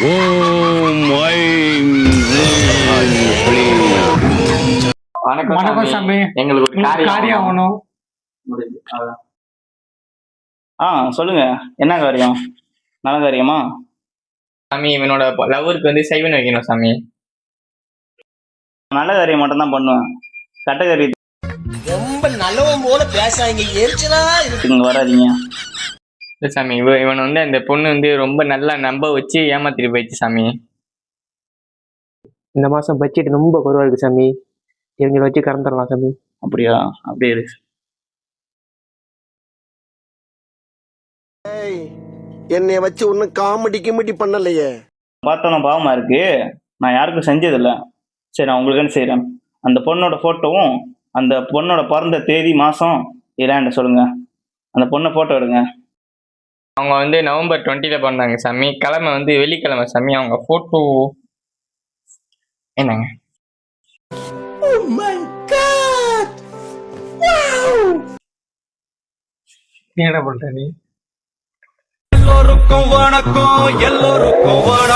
ஓம் I'm ஹ்ரீம். வணக்கம் சாமி. எங்களுக்கு ஒரு காரியம் ஆகணும். சொல்லுங்க, என்ன காரியம்? நல்ல காரியமா? சாமி, இவனோட லவருக்கு வந்து சைவன் வைக்கணும் சாமி. நல்ல காரியம் மட்டும் தான் பண்ணுவேன். கட்ட காரியத்துக்கு ரொம்ப நல்லவன் போல பேசாங்க, எரிச்சலா இங்க வராதீங்க. இல்ல சாமி, இவன் வந்து அந்த பொண்ணு வந்து ரொம்ப நல்லா நம்ப வச்சு ஏமாத்திட்டு போயிடுச்சு சாமி. இந்த மாசம் பட்ஜெட் ரொம்ப குறைவா இருக்கு சாமி. இவங்களை வச்சு கறந்துடலாம் சாமி. அப்படியா? அப்படியே இருக்கு. என்னைய வச்சு ஒன்னும் காமெடி கிமெடி பண்ணலையே. பார்த்தோன்னா பாவமா இருக்கு. நான் யாருக்கும் செஞ்சதில்லை. சரி, நான் உங்களுக்குன்னு செய்கிறேன். அந்த பொண்ணோட ஃபோட்டோவும் அந்த பொண்ணோட பிறந்த தேதி மாதம் இதாண்ட சொல்லுங்க. அந்த பொண்ணை ஃபோட்டோ எடுங்க. அவங்க வந்து நவம்பர் 20 பண்ணாங்க சாமி. கிழமை வந்து வெள்ளிக்கிழமை சாமி. அவங்க போட்டோ என்னங்க? என்ன பண்ற நீ? எல்லோருக்கும் வணக்கம், எல்லோருக்கும் வணக்கம்.